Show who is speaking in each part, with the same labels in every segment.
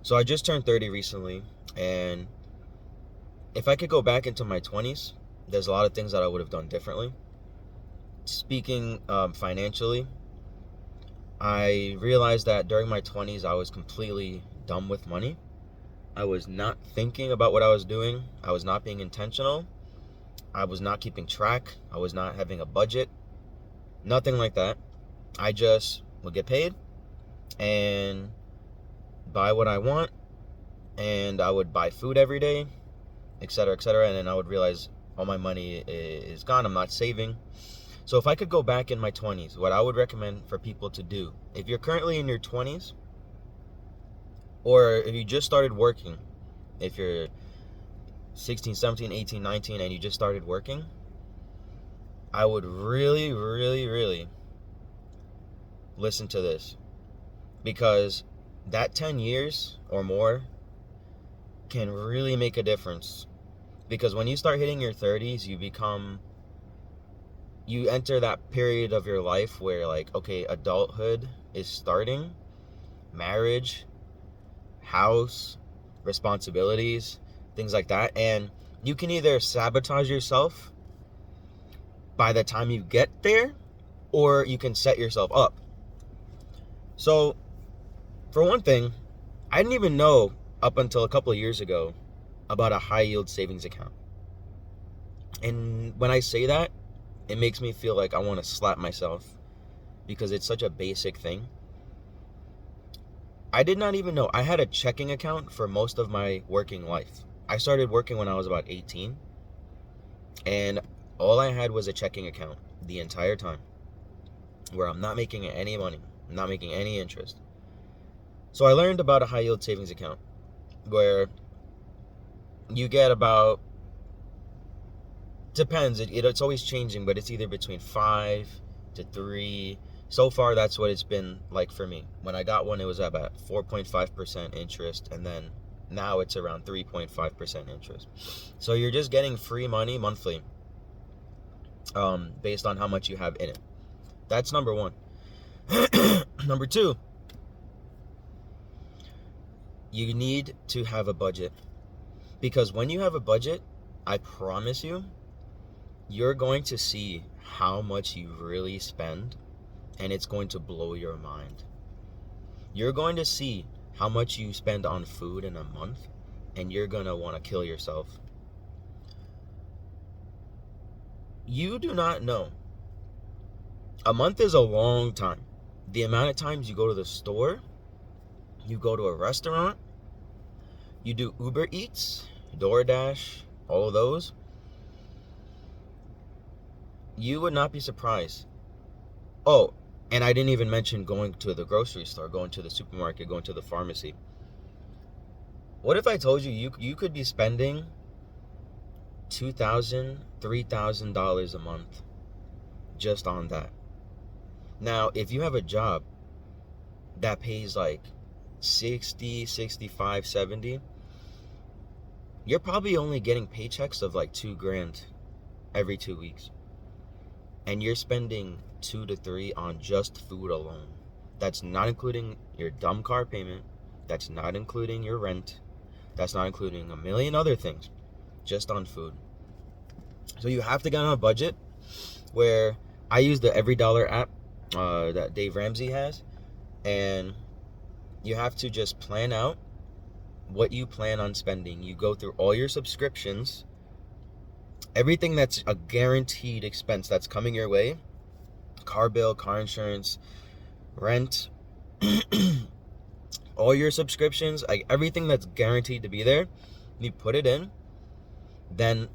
Speaker 1: So I just turned 30 recently, and if I could go back into my 20s, there's a lot of things that I would have done differently. Speaking financially, I realized that during my 20s, I was completely dumb with money. I was not thinking about what I was doing. I was not being intentional. I was not keeping track. I was not having a budget. Nothing like that. I just would get paid and buy what I want, and I would buy food every day, etc., etc. And then I would realize all my money is gone. I'm not saving. So if I could go back in my 20s, what I would recommend for people to do, if you're currently in your 20s, or if you just started working, if you're 16, 17, 18, 19, and you just started working, I would really, really, really listen to this, because that 10 years or more can really make a difference. Because when you start hitting your 30s, you enter that period of your life where, like, okay, adulthood is starting, marriage, house, responsibilities, things like that. And you can either sabotage yourself by the time you get there, or you can set yourself up. So, for one thing, I didn't even know up until a couple of years ago about a high yield savings account. And when I say that, it makes me feel like I want to slap myself, because it's such a basic thing. I did not even know I had a checking account for most of my working life. I started working when I was about 18, and all I had was a checking account the entire time, where I'm not making any money, I'm not making any interest. So I learned about a high yield savings account where you get about, depends, it's always changing, but it's either between 5 to 3. So far, that's what it's been like for me. When I got one, it was about 4.5% interest, and then now it's around 3.5% interest. So you're just getting free money monthly, based on how much you have in it. That's number one. Number two, you need to have a budget. Because when you have a budget, I promise you, you're going to see how much you really spend, and it's going to blow your mind. You're going to see how much you spend on food in a month, and you're going to want to kill yourself. You do not know. A month is a long time. The amount of times you go to the store, you go to a restaurant, you do Uber Eats, DoorDash, all of those, you would not be surprised. Oh, and I didn't even mention going to the grocery store, going to the supermarket, going to the pharmacy. What if I told you you could be spending $2,000, $3,000 a month just on that? Now, if you have a job that pays like 60, 65, 70, you're probably only getting paychecks of like $2,000 every 2 weeks. And you're spending 2 to 3 on just food alone. That's not including your dumb car payment. That's not including your rent. That's not including a million other things, just on food. So you have to get on a budget, where I use the Every Dollar app that Dave Ramsey has, and you have to just plan out what you plan on spending. You go through all your subscriptions, everything that's a guaranteed expense that's coming your way, car bill, car insurance, rent, all your subscriptions, like everything that's guaranteed to be there, you put it in. Then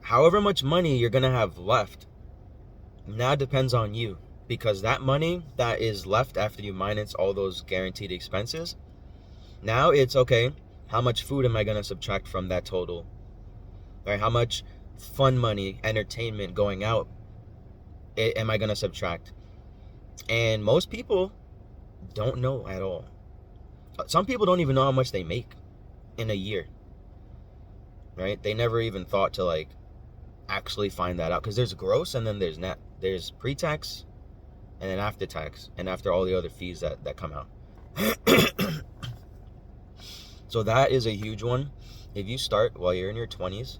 Speaker 1: however much money you're gonna have left now depends on you, because that money that is left after you minus all those guaranteed expenses, now it's okay, how much food am I gonna subtract from that total? Right? How much fun money, entertainment, going out am I gonna subtract? And most people don't know at all. Some people don't even know how much they make in a year. Right? They never even thought to like actually find that out, because there's gross and then there's net. There's pre-tax and then after tax, and after all the other fees that come out. So that is a huge one. If you start while you're in your 20s,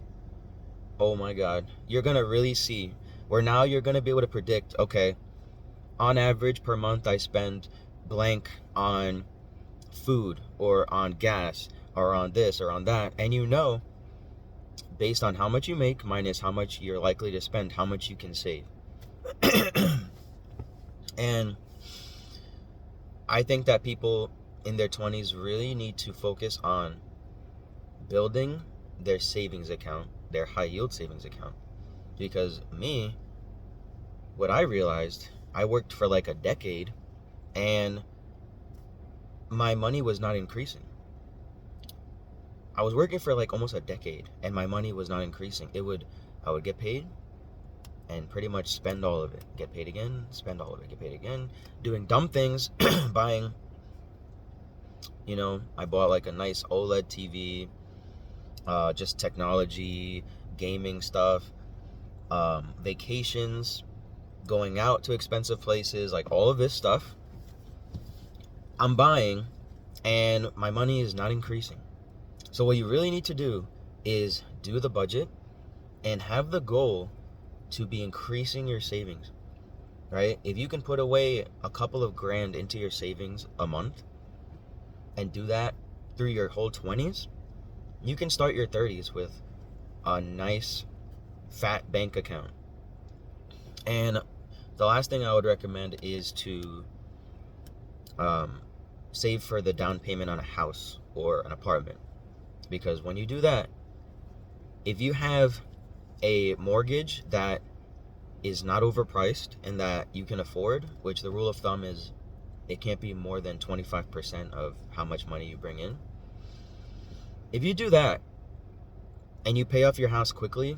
Speaker 1: oh my God, you're going to really see where now you're going to be able to predict, okay, on average per month, I spend blank on food or on gas or on this or on that. And you know, based on how much you make minus how much you're likely to spend, how much you can save. And I think that people in their 20s really need to focus on building their savings account, their high yield savings account. Because me, what I realized, I worked for like a decade and my money was not increasing. I was working for like almost a decade and my money was not increasing. I would get paid and pretty much spend all of it. Get paid again, spend all of it, get paid again. Doing dumb things, buying, I bought like a nice OLED TV, just technology, gaming stuff, vacations, going out to expensive places, like all of this stuff I'm buying and my money is not increasing. So what you really need to do is do the budget and have the goal to be increasing your savings, right? If you can put away a couple of grand into your savings a month and do that through your whole 20s, you can start your 30s with a nice fat bank account. And the last thing I would recommend is to save for the down payment on a house or an apartment. Because when you do that, if you have a mortgage that is not overpriced and that you can afford, which the rule of thumb is it can't be more than 25% of how much money you bring in. If you do that and you pay off your house quickly,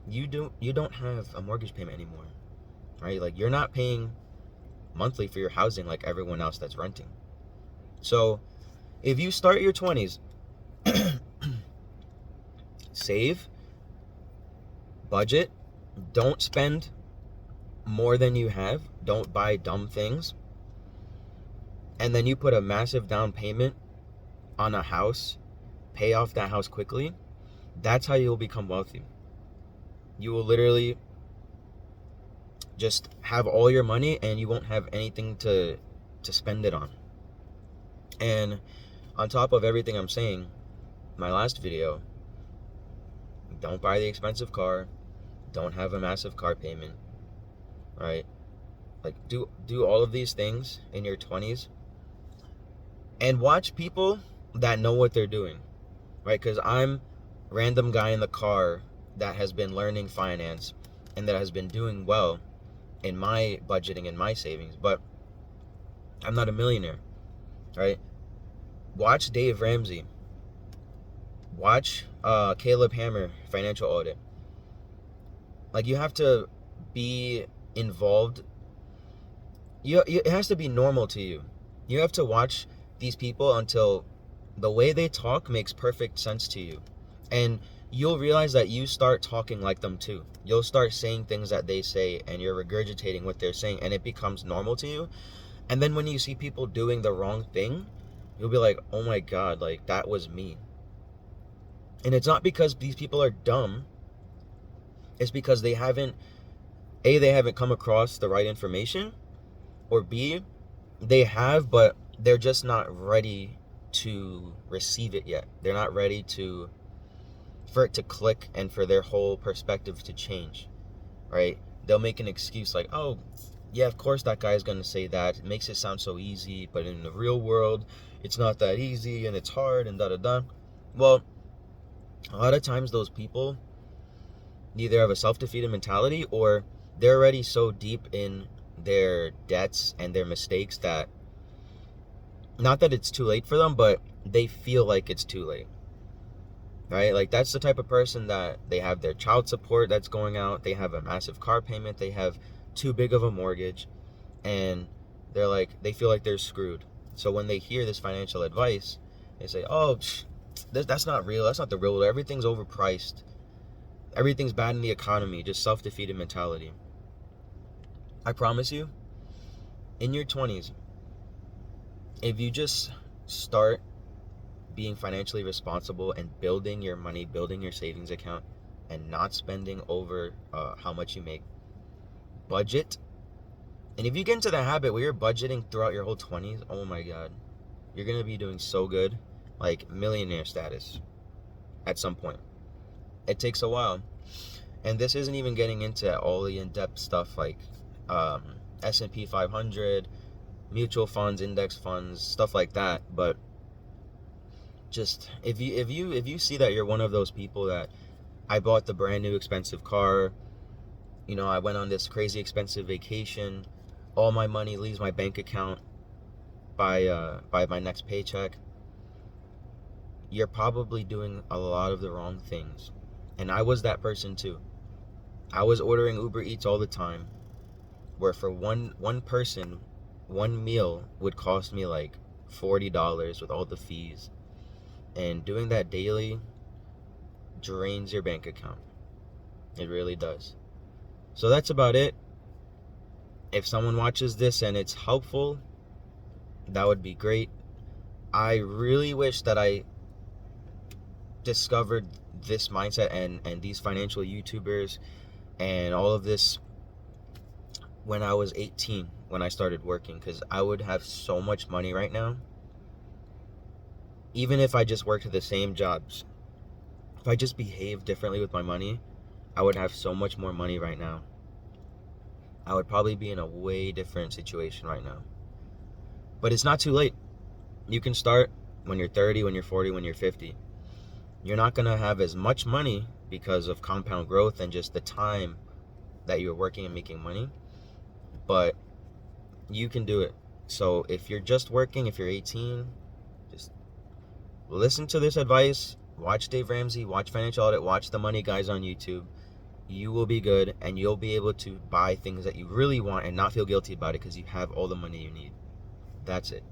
Speaker 1: you don't have a mortgage payment anymore, right? Like you're not paying monthly for your housing like everyone else that's renting. So if you start your 20s, save, budget, don't spend more than you have, don't buy dumb things, and then you put a massive down payment on a house, pay off that house quickly, that's how you'll become wealthy. You will literally just have all your money and you won't have anything to spend it on. And on top of everything I'm saying, my last video, don't buy the expensive car, don't have a massive car payment, right? Like do all of these things in your 20s and watch people that know what they're doing, right? Because I'm random guy in the car that has been learning finance and that has been doing well in my budgeting and my savings, but I'm not a millionaire, right? Watch Dave Ramsey. Watch Caleb Hammer, Financial Audit. Like you have to be involved. It has to be normal to you. You have to watch these people until the way they talk makes perfect sense to you. And you'll realize that you start talking like them too. You'll start saying things that they say and you're regurgitating what they're saying and it becomes normal to you. And then when you see people doing the wrong thing, you'll be like, oh my God, like that was me. And it's not because these people are dumb. It's because they haven't come across the right information, or B, they have, but they're just not ready to receive it yet. They're not ready for it to click and for their whole perspective to change, right? They'll make an excuse like, oh, yeah, of course that guy's going to say that. It makes it sound so easy, but in the real world, it's not that easy and it's hard and da-da-da. Well, a lot of times those people either have a self-defeated mentality or they're already so deep in their debts and their mistakes that, not that it's too late for them, but they feel like it's too late, right? Like that's the type of person that they have their child support that's going out, they have a massive car payment, they have too big of a mortgage, and they feel like they're screwed. So when they hear this financial advice, they say, oh, that's not real, that's not the real world, everything's overpriced, everything's bad in the economy, just self-defeated mentality. I promise you, in your 20s, if you just start being financially responsible and building your money, building your savings account, and not spending over how much you make. Budget. And if you get into the habit where you're budgeting throughout your whole 20s, oh my God, you're going to be doing so good, like millionaire status at some point. It takes a while. And this isn't even getting into all the in-depth stuff like S&P 500, mutual funds, index funds, stuff like that. But just if you see that you're one of those people that I bought the brand new expensive car, I went on this crazy expensive vacation, all my money leaves my bank account by my next paycheck, you're probably doing a lot of the wrong things. And I was that person too. I was ordering Uber Eats all the time, where for one person, one meal would cost me like $40 with all the fees. And doing that daily drains your bank account. It really does. So that's about it. If someone watches this and it's helpful, that would be great. I really wish that I discovered this mindset and these financial YouTubers and all of this when I was 18, when I started working, because I would have so much money right now. Even if I just worked the same jobs, if I just behaved differently with my money, I would have so much more money right now. I would probably be in a way different situation right now. But it's not too late. You can start when you're 30, when you're 40, when you're 50. You're not going to have as much money because of compound growth and just the time that you're working and making money. But you can do it. So if you're just working, if you're 18, just listen to this advice. Watch Dave Ramsey, watch Financial Audit, watch the Money Guys on YouTube. You will be good, and you'll be able to buy things that you really want and not feel guilty about it because you have all the money you need. That's it.